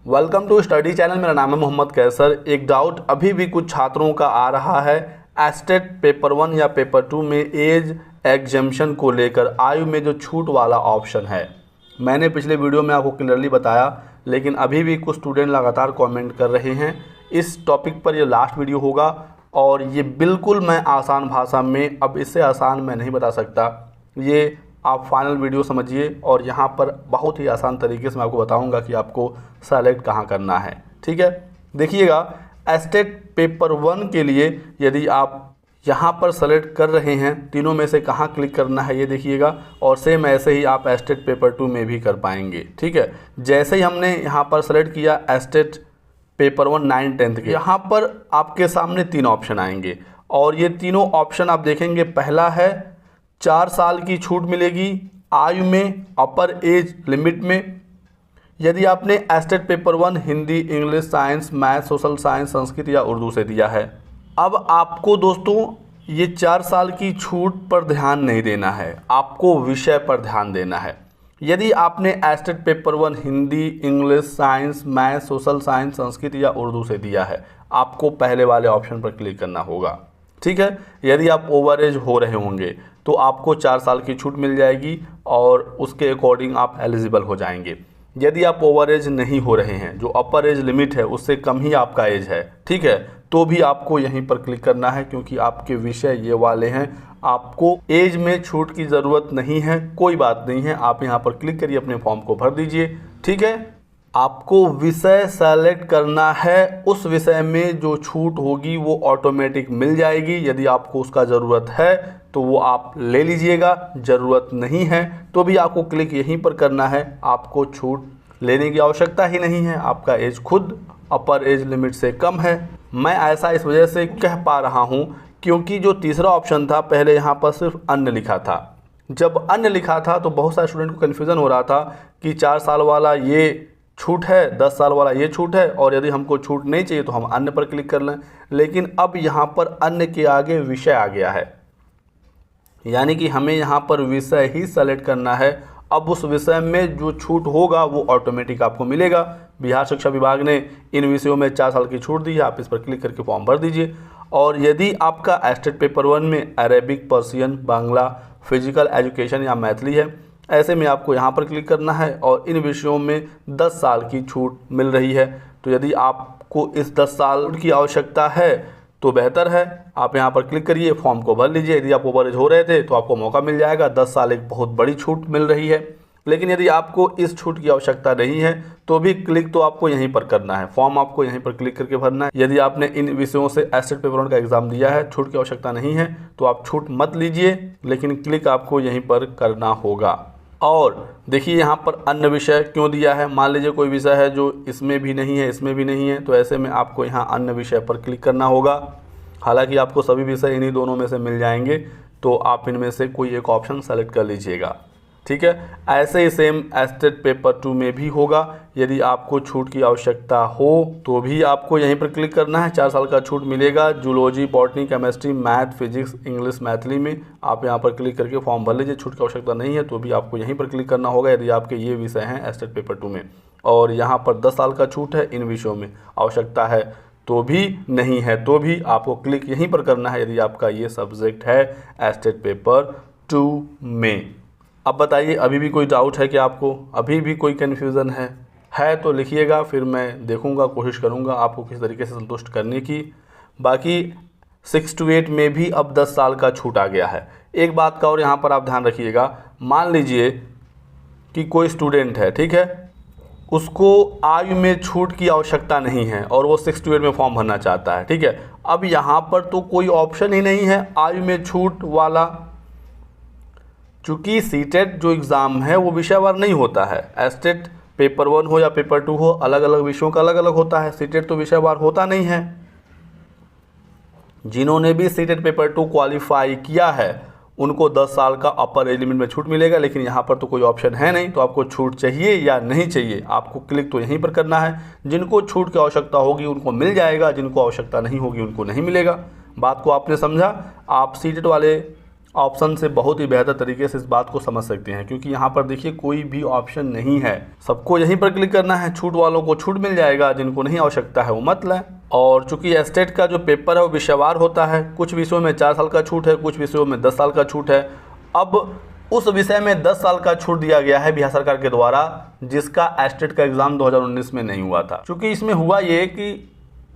Welcome to study channel. मेरा नाम है मोहम्मद कैसर। एक डाउट अभी भी कुछ छात्रों का आ रहा है एस्टेट पेपर 1 या पेपर 2 में एज एग्जेम्पशन को लेकर, आयु में जो छूट वाला ऑप्शन है। मैंने पिछले वीडियो में आपको क्लियरली बताया, लेकिन अभी भी कुछ स्टूडेंट लगातार कमेंट कर रहे हैं। इस टॉपिक पर ये लास्ट वीडियो होगा और ये बिल्कुल मैं आसान भाषा में, अब इससे आसान मैं नहीं बता सकता, ये आप फाइनल वीडियो समझिए और यहाँ पर बहुत ही आसान तरीके से मैं आपको बताऊंगा कि आपको सेलेक्ट कहाँ करना है। ठीक है, देखिएगा एस्टेट पेपर 1 के लिए यदि आप यहाँ पर सेलेक्ट कर रहे हैं, तीनों में से कहाँ क्लिक करना है ये देखिएगा, और सेम ऐसे ही आप एस्टेट पेपर 2 में भी कर पाएंगे। ठीक है, जैसे ही हमने यहाँ पर सेलेक्ट किया एस्टेट पेपर 1 9th 10th के, यहाँ पर आपके सामने 3 ऑप्शन आएंगे और ये तीनों ऑप्शन आप देखेंगे। पहला है 4 साल की छूट मिलेगी आयु में, अपर एज लिमिट में, यदि आपने estate paper 1 Hindi, English, science, math, social science, Sanskrit या उर्दू से दिया है। अब आपको दोस्तों ये 4 साल की छूट पर ध्यान नहीं देना है, आपको विषय पर ध्यान देना है। यदि आपने estate paper 1 Hindi, English, science, math, social science, Sanskrit या उर्दू से दिया है, आपको पहले वाले ऑप्शन पर क्लिक करना होगा। ठीक है, यदि आप ओवर एज हो रहे होंगे तो आपको 4 साल की छूट मिल जाएगी और उसके अकॉर्डिंग आप एलिजिबल हो जाएंगे। यदि आप ओवर एज नहीं हो रहे हैं, जो अपर एज लिमिट है उससे कम ही आपका एज है, ठीक है, तो भी आपको यहीं पर क्लिक करना है, क्योंकि आपके विषय ये वाले हैं। आपको एज में छूट की ज़रूरत नहीं है, कोई बात नहीं है, आप यहाँ पर क्लिक करिए, अपने फॉर्म को भर दीजिए। ठीक है, आपको विषय सेलेक्ट करना है, उस विषय में जो छूट होगी वो ऑटोमेटिक मिल जाएगी। यदि आपको उसका ज़रूरत है तो वो आप ले लीजिएगा, ज़रूरत नहीं है तो भी आपको क्लिक यहीं पर करना है। आपको छूट लेने की आवश्यकता ही नहीं है, आपका एज खुद अपर एज लिमिट से कम है। मैं ऐसा इस वजह से कह पा रहा हूँ क्योंकि जो तीसरा ऑप्शन था, पहले यहाँ पर सिर्फ अन्य लिखा था। जब अन्य लिखा था तो बहुत सारे स्टूडेंट को कन्फ्यूज़न हो रहा था कि 4 साल वाला ये छूट है, 10 साल वाला ये छूट है, और यदि हमको छूट नहीं चाहिए तो हम अन्य पर क्लिक कर लें। लेकिन अब यहाँ पर अन्य के आगे विषय आ गया है, यानी कि हमें यहाँ पर विषय ही सेलेक्ट करना है। अब उस विषय में जो छूट होगा वो ऑटोमेटिक आपको मिलेगा। बिहार शिक्षा विभाग ने इन विषयों में 4 साल की छूट दी है, आप इस पर क्लिक करके फॉर्म भर दीजिए। और यदि आपका एस्टेट पेपर 1 में Arabic, Persian, Bangla, physical education या मैथिली है, ऐसे में आपको यहाँ पर क्लिक करना है और इन विषयों में 10 साल की छूट मिल रही है। तो यदि आपको इस 10 साल की आवश्यकता है तो बेहतर है, आप यहाँ पर क्लिक करिए, फॉर्म को भर लीजिए। यदि आप ओवर एज हो रहे थे तो आपको मौका मिल जाएगा, 10 साल एक बहुत बड़ी छूट मिल रही है। लेकिन यदि आपको इस छूट की आवश्यकता नहीं है तो भी क्लिक तो आपको यहीं पर करना है, फॉर्म आपको यहीं पर क्लिक करके भरना है। यदि आपने इन विषयों से एस्टेट पेपर 1 का एग्जाम दिया है, छूट की आवश्यकता नहीं है तो आप छूट मत लीजिए, लेकिन क्लिक आपको यहीं पर करना होगा। और देखिए यहाँ पर अन्य विषय क्यों दिया है। मान लीजिए कोई विषय है जो इसमें भी नहीं है, इसमें भी नहीं है, तो ऐसे में आपको यहाँ अन्य विषय पर क्लिक करना होगा। हालांकि आपको सभी विषय इन्हीं दोनों में से मिल जाएंगे, तो आप इनमें से कोई एक ऑप्शन सेलेक्ट कर लीजिएगा। ठीक है, ऐसे ही सेम एस्टेट पेपर 2 में भी होगा। यदि आपको छूट की आवश्यकता हो तो भी आपको यहीं पर क्लिक करना है, 4 साल का छूट मिलेगा। Zoology, botany, chemistry, math, physics, English, Maithili में आप यहाँ पर क्लिक करके फॉर्म भर लीजिए। छूट की आवश्यकता नहीं है तो भी आपको यहीं पर क्लिक करना होगा, यदि आपके ये विषय हैं एस्टेट पेपर 2 में। और यहाँ पर 10 साल का छूट है, इन विषयों में आवश्यकता है तो भी, नहीं है तो भी आपको क्लिक यहीं पर करना है, यदि आपका ये सब्जेक्ट है एस्टेट पेपर 2 में। अब बताइए, अभी भी कोई डाउट है कि आपको अभी भी कोई कन्फ्यूज़न है तो लिखिएगा, फिर मैं देखूंगा, कोशिश करूंगा आपको किस तरीके से संतुष्ट करने की। बाकी 6 to 8 में भी अब 10 साल का छूट आ गया है। एक बात का और यहाँ पर आप ध्यान रखिएगा, मान लीजिए कि कोई स्टूडेंट है, ठीक है, उसको आयु में छूट की आवश्यकता नहीं है और वो 6 to 8 में फॉर्म भरना चाहता है। ठीक है, अब यहाँ पर तो कोई ऑप्शन ही नहीं है आयु में छूट वाला, चूँकि सीटेट जो एग्ज़ाम है वो विषयवार नहीं होता है। एस्टेट पेपर 1 हो या पेपर 2 हो, अलग अलग विषयों का अलग अलग होता है, सीटेट तो विषयवार होता नहीं है। जिन्होंने भी सीटेट पेपर 2 क्वालिफाई किया है उनको 10 साल का अपर एज लिमिट में छूट मिलेगा, लेकिन यहाँ पर तो कोई ऑप्शन है नहीं, तो आपको छूट चाहिए या नहीं चाहिए, आपको क्लिक तो यहीं पर करना है। जिनको छूट की आवश्यकता होगी उनको मिल जाएगा, जिनको आवश्यकता नहीं होगी उनको नहीं मिलेगा। बात को आपने समझा। आप सीटेट वाले ऑप्शन से बहुत ही बेहतर तरीके से इस बात को समझ सकते हैं, क्योंकि यहाँ पर देखिए कोई भी ऑप्शन नहीं है, सबको यहीं पर क्लिक करना है। छूट वालों को छूट मिल जाएगा, जिनको नहीं आवश्यकता है वो मत लें। और चूंकि एस्टेट का जो पेपर है वो विषयवार होता है, कुछ विषयों में 4 साल का छूट है, कुछ विषयों में 10 साल का छूट है। अब उस विषय में 10 साल का छूट दिया गया है बिहार सरकार के द्वारा, जिसका एस्टेट का एग्ज़ाम 2019 में नहीं हुआ था। चूँकि इसमें हुआ ये कि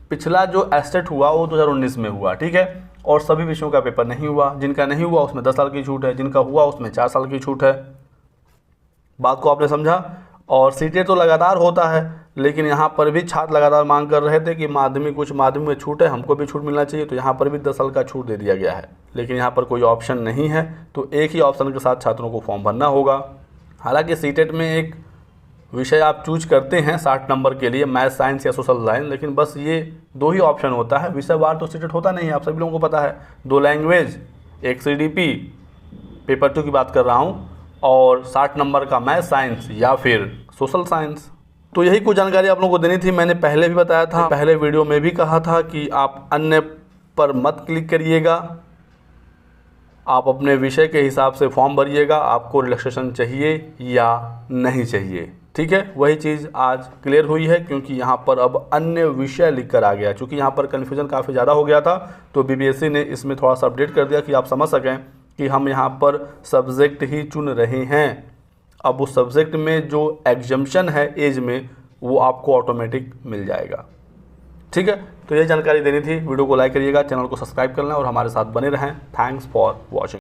पिछला जो एस्टेट हुआ वो 2019 में हुआ, ठीक है, और सभी विषयों का पेपर नहीं हुआ। जिनका नहीं हुआ उसमें 10 साल की छूट है, जिनका हुआ उसमें 4 साल की छूट है। बात को आपने समझा। और सीटेट तो लगातार होता है, लेकिन यहाँ पर भी छात्र लगातार मांग कर रहे थे कि कुछ माध्यमिक में छूट है, हमको भी छूट मिलना चाहिए, तो यहाँ पर भी 10 साल का छूट दे दिया गया है। लेकिन यहाँ पर कोई ऑप्शन नहीं है, तो एक ही ऑप्शन के साथ छात्रों को फॉर्म भरना होगा। हालांकि सीटेट में एक विषय आप चूज करते हैं 60 नंबर के लिए, मैथ, साइंस या सोशल साइंस, लेकिन बस ये 2 ही ऑप्शन होता है। विषयवार तो सीटेट होता नहीं है, आप सभी लोगों को पता है। 2 लैंग्वेज, 1 CDP, पेपर 2 की बात कर रहा हूँ, और 60 नंबर का मैथ, साइंस या फिर सोशल साइंस। तो यही कुछ जानकारी आप लोगों को देनी थी। मैंने पहले भी बताया था, पहले वीडियो में भी कहा था कि आप अन्य पर मत क्लिक करिएगा, आप अपने विषय के हिसाब से फॉर्म भरिएगा, आपको रिलैक्सेशन चाहिए या नहीं चाहिए, ठीक है। वही चीज़ आज क्लियर हुई है, क्योंकि यहाँ पर अब अन्य विषय लिख कर आ गया। चूँकि यहाँ पर कन्फ्यूजन काफ़ी ज़्यादा हो गया था, तो BPSC ने इसमें थोड़ा सा अपडेट कर दिया कि आप समझ सकें कि हम यहाँ पर सब्जेक्ट ही चुन रहे हैं। अब उस सब्जेक्ट में जो एग्जम्पशन है एज में, वो आपको ऑटोमेटिक मिल जाएगा, ठीक है। तो ये जानकारी देनी थी। वीडियो को लाइक करिएगा, चैनल को सब्सक्राइब कर लें और हमारे साथ बने रहें। Thanks for watching.